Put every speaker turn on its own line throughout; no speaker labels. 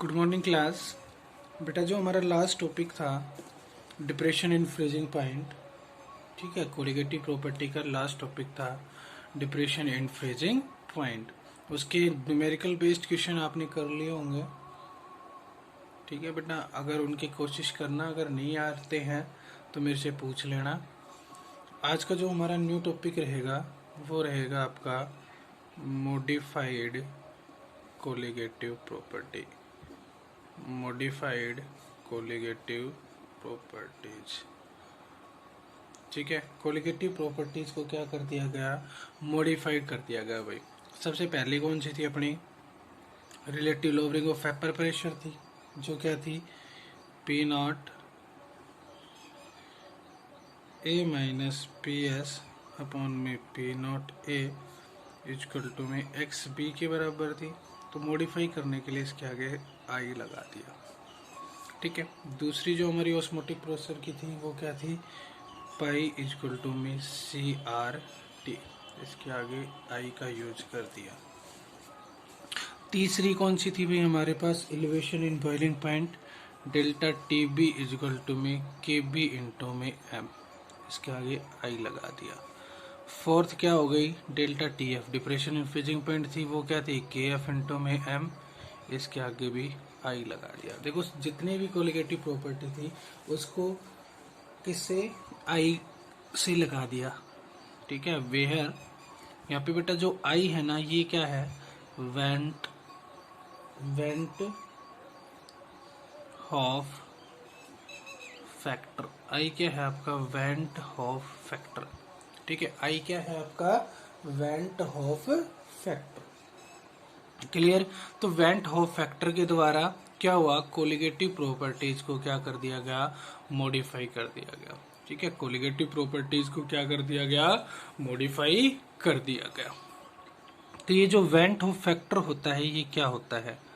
Good morning class. बेटा जो हमारा लास्ट टॉपिक था डिप्रेशन इन फ्रीजिंग पॉइंट, ठीक है, कोलिगेटिव प्रॉपर्टी का लास्ट टॉपिक था डिप्रेशन इन फ्रीजिंग पॉइंट। उसके न्यूमेरिकल बेस्ड क्वेश्चन आपने कर लिए होंगे, ठीक है बेटा। अगर उनकी कोशिश करना, अगर नहीं आते हैं तो मेरे से पूछ लेना। आज का जो हमारा न्यू टॉपिक रहेगा वो रहेगा आपका modified colligative property. Modified colligative properties, ठीक है। कोलिगेटिव प्रॉपर्टीज को क्या कर दिया गया, मॉडिफाइड कर दिया गया भाई। सबसे पहले कौन सी थी अपनी, relative lowering of vapour pressure थी, जो क्या थी P naught A minus P S upon में P naught A equal to में एक्स बी के बराबर थी। तो मॉडिफाई करने के लिए इसके आगे आई लगा दिया, ठीक है। दूसरी जो हमारी ऑस्मोटिक प्रोसेसर की थी वो क्या थी, पाई इक्वल टू में सी आर टी, इसके आगे आई का यूज कर दिया। तीसरी कौन सी थी भाई हमारे पास, elevation in boiling point delta T B equal to में के बी इंटू में एम, इसके आगे आई लगा दिया। फोर्थ क्या हो गई, delta T F, depression in freezing point थी वो क्या थी के एफ इंटू में एम, इसके आगे भी आई लगा दिया। देखो जितनी भी कोलिगेटिव प्रॉपर्टी थी उसको किससे, आई से लगा दिया, ठीक है। वेयर यहाँ पे बेटा जो आई है ना ये क्या है, वेंट हॉफ फैक्टर। आई क्या है आपका, वेंट हॉफ फैक्टर, ठीक है। आई क्या है आपका, वेंट हॉफ फैक्टर, क्लियर। तो वेंट हॉफ फैक्टर के द्वारा क्या हुआ, कोलिगेटिव प्रॉपर्टीज को क्या कर दिया गया, मॉडिफाई कर दिया गया, ठीक है। कोलिगेटिव प्रॉपर्टीज को क्या कर दिया गया, मॉडिफाई कर दिया गया। तो ये जो वेंट हॉफ फैक्टर होता है ये क्या होता है,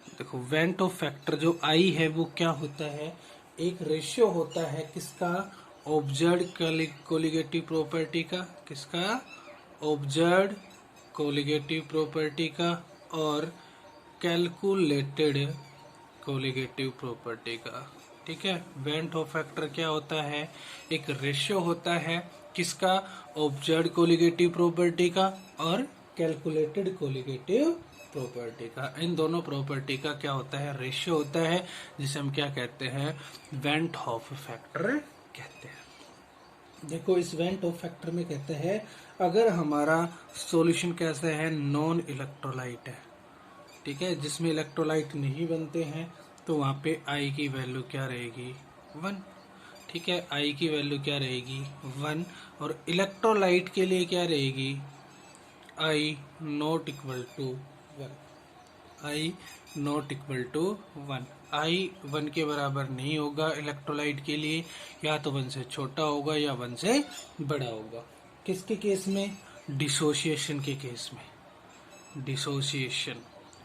देखो वेंट ऑफ फैक्टर जो आई है वो क्या होता है, एक रेशियो होता है किसका, ऑब्जर्व्ड कोलिगेटिव प्रॉपर्टी का, किसका, ऑब्जर्व्ड कोलिगेटिव प्रॉपर्टी का और कैलकुलेटेड कोलिगेटिव प्रॉपर्टी का, ठीक है। वेंट ऑफ फैक्टर क्या होता है, एक रेशियो होता है किसका, ऑब्जर्व्ड कोलिगेटिव प्रॉपर्टी का और कैलकुलेटेड कोलिगेटिव प्रॉपर्टी का। इन दोनों प्रॉपर्टी का क्या होता है, रेशियो होता है, जिसे हम क्या कहते हैं, वेंट हॉफ फैक्टर कहते हैं। देखो इस वेंट ऑफ फैक्टर में कहते हैं अगर हमारा सॉल्यूशन कैसा है, नॉन इलेक्ट्रोलाइट है, ठीक है, जिसमें इलेक्ट्रोलाइट नहीं बनते हैं, तो वहां पे आई की वैल्यू क्या रहेगी, 1, ठीक है। आई की वैल्यू क्या रहेगी, 1। और इलेक्ट्रोलाइट के लिए क्या रहेगी, I not equal to 1, I not equal to 1। I 1 के बराबर नहीं होगा इलेक्ट्रोलाइट के लिए, या तो 1 से छोटा होगा या 1 से बड़ा होगा। किसके केस में, डिसोसिएशन के केस में।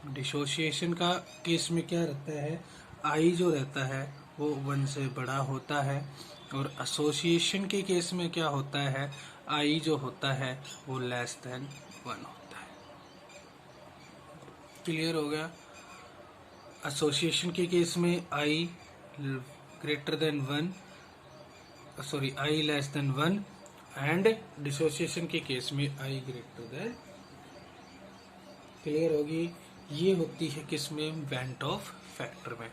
डिसोसिएशन का केस में क्या रहता है, आई जो रहता है वो 1 से बड़ा होता है, और एसोसिएशन के केस में क्या होता है, आई जो होता है वो लेस देन 1 होता है। क्लियर हो गया। एसोसिएशन के केस में I greater than 1, sorry I less than 1, and dissociation के केस में आई ग्रेटर देन। क्लियर होगी। ये होती है किसमें, वेंट ऑफ फैक्टर में।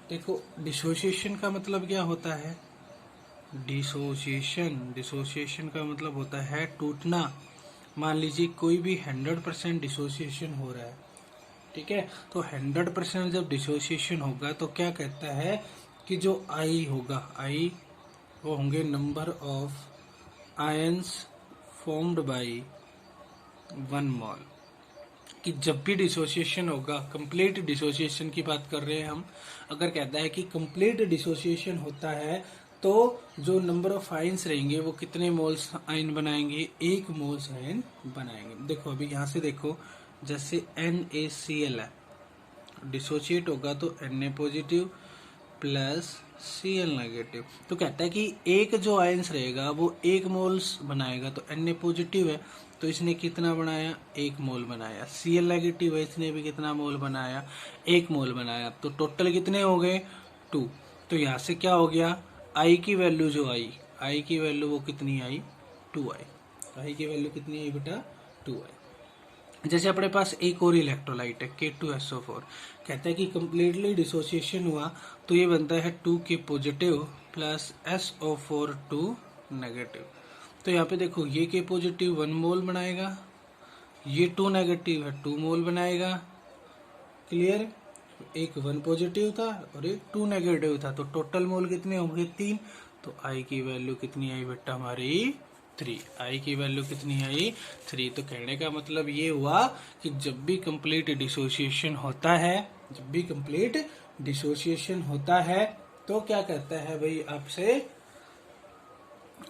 देखो डिसोसिएशन का मतलब क्या होता है, डिसोसिएशन का मतलब होता है टूटना। मान लीजिए कोई भी 100% डिसोसिएशन हो रहा है, ठीक है, तो 100% जब डिसोसिएशन होगा तो क्या कहता है कि जो आई होगा, आई वो होंगे number of ions formed by 1 मोल। कि जब भी डिसोसिएशन होगा, कंप्लीट डिसोसिएशन की बात कर रहे हैं हम, अगर कहता है कि कंप्लीट डिसोसिएशन होता है तो जो नंबर ऑफ आयंस रहेंगे वो कितने मोल्स आयन बनाएंगे, 1 मोल्स आयन बनाएंगे। देखो अभी यहाँ से देखो, जैसे NaCl है, डिसोशिएट होगा तो Na positive plus Cl negative. तो कहता है कि एक जो आयंस रहेगा वो 1 मोल्स बनाएगा, तो Na पॉजिटिव है तो इसने कितना बनाया, 1 मोल बनाया। Cl नेगेटिव है, इसने भी कितना मोल बनाया, 1 मोल बनाया। तो टोटल कितने हो गए, 2। तो यहाँ से क्या हो गया, I की वैल्यू जो आई, I की वैल्यू वो कितनी आई, 2 आई। I की वैल्यू कितनी आई बेटा, 2 आई। जैसे अपने पास एक और इलेक्ट्रोलाइट है K2SO4, कहता है कि कंप्लीटली डिसोसिएशन हुआ तो ये बनता है 2K positive plus SO4 2 negative. तो यहाँ पे देखो ये K पॉजिटिव 1 मोल बनाएगा, ये 2 नेगेटिव है 2 मोल बनाएगा। क्लियर, एक 1 पॉजिटिव था और एक 2 नेगेटिव था, तो टोटल मोल कितने होंगे, 3। तो I की वैल्यू कितनी आई बेटा हमारी, 3। I की वैल्यू कितनी आई, 3। तो कहने का मतलब ये हुआ कि जब भी कंप्लीट डिसोसिएशन होता है, जब भी कंप्लीट डिसोसिएशन होता है तो क्या कहता है भाई आपसे,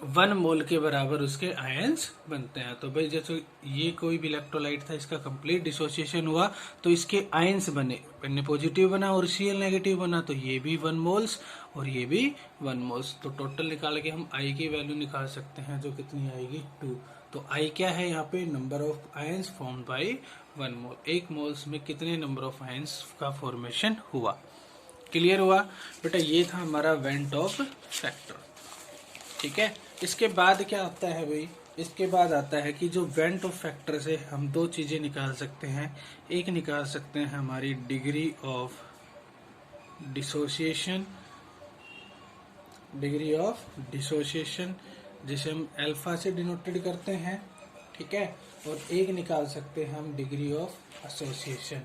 1 मोल के बराबर उसके आयंस बनते हैं। तो भाई जैसे ये कोई भी इलेक्ट्रोलाइट था, इसका कंप्लीट डिसोसिएशन हुआ तो इसके आयंस बने, Na पॉजिटिव बना और Cl नेगेटिव बना, तो ये भी 1 मोल्स और ये भी 1 मोल्स। तो टोटल निकाल के हम I की वैल्यू निकाल सकते हैं जो कितनी आएगी, 2। तो I क्या है यहाँ पे, number of ions formed by 1 mole. 1 moles में कितने नंबर ऑफ आयंस का फॉर्मेशन हुआ। क्लियर हुआ बेटा, ये था हमारा वेंट ऑफ फैक्टर। ठीक है, इसके बाद क्या आता है भाई, इसके बाद आता है कि जो वेंट ऑफ फैक्टर से हम 2 चीजें निकाल सकते हैं। एक निकाल सकते हैं हमारी degree of dissociation, degree of dissociation जिसे हम अल्फा से डिनोटेड करते हैं। ठीक है, और एक निकाल सकते हैं हम degree of association,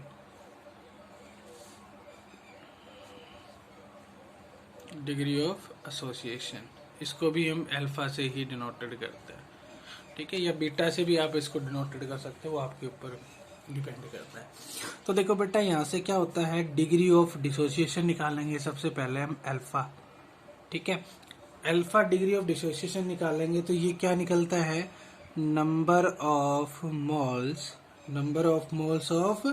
degree of association, इसको भी हम अल्फा से ही डिनोटेड करते हैं। ठीक है, या बीटा से भी आप इसको डिनोटेड कर सकते हो, वो आपके ऊपर डिपेंड करता है। तो देखो बेटा यहाँ से क्या होता है, डिग्री ऑफ डिसोसिएशन निकालेंगे सबसे पहले हम अल्फा। ठीक है, अल्फा डिग्री ऑफ डिसोसिएशन निकालेंगे तो ये क्या निकलता है, number of moles, number of moles of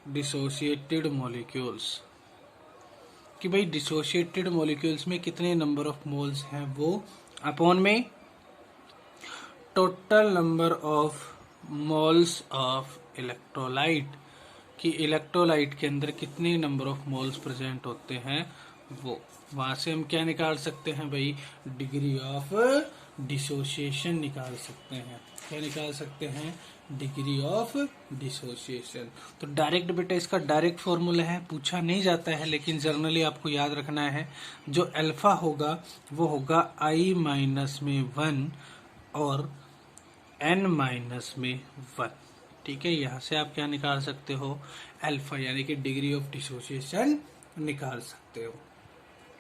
dissociated molecules, कि भाई डिसोसिएटेड मॉलिक्यूल्स में कितने नंबर ऑफ मोल्स हैं वो, अपॉन में total number of moles of electrolyte, कि इलेक्ट्रोलाइट के अंदर कितने नंबर ऑफ मोल्स प्रेजेंट होते हैं वो। वहां से हम क्या निकाल सकते हैं भाई, डिग्री ऑफ डिसोसिएशन निकाल सकते हैं। क्या निकाल सकते हैं, डिग्री ऑफ डिसोसिएशन। तो डायरेक्ट बेटा इसका डायरेक्ट फॉर्मूला है, पूछा नहीं जाता है लेकिन जर्नली आपको याद रखना है। जो अल्फा होगा वो होगा I माइनस में 1 और N माइनस में 1। ठीक है, यहाँ से आप क्या निकाल सकते हो, अल्फा यानी कि डिग्री ऑफ डिसोसिएशन निकाल सकते हो।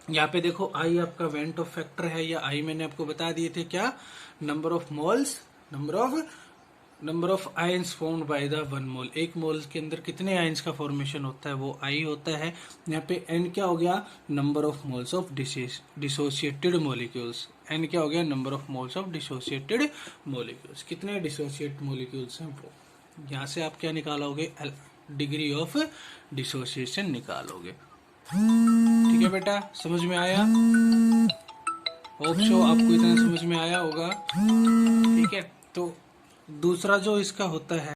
यहाँ पे देखो I आपका वेंट ऑफ फैक्टर है, या I मैंने आपको बता दिए थे क्या, number of moles, number of ions formed by the 1 मोल। 1 मोल के अंदर कितने आयंस का फॉर्मेशन होता है वो I होता है। यहाँ पे N क्या हो गया, number of moles of dissociated molecules. N क्या हो गया, number of moles of dissociated molecules. कितने डिसोसिएट मॉलिक्यूल्स हैं वो। यहाँ से आप क्या निकालोगे, डिग्री ऑफ डिसोसिएशन निकालोगे। ठीक है बेटा, समझ में आया, होप सो आपको इतना समझ में आया होगा। ठीक है, तो दूसरा जो इसका होता है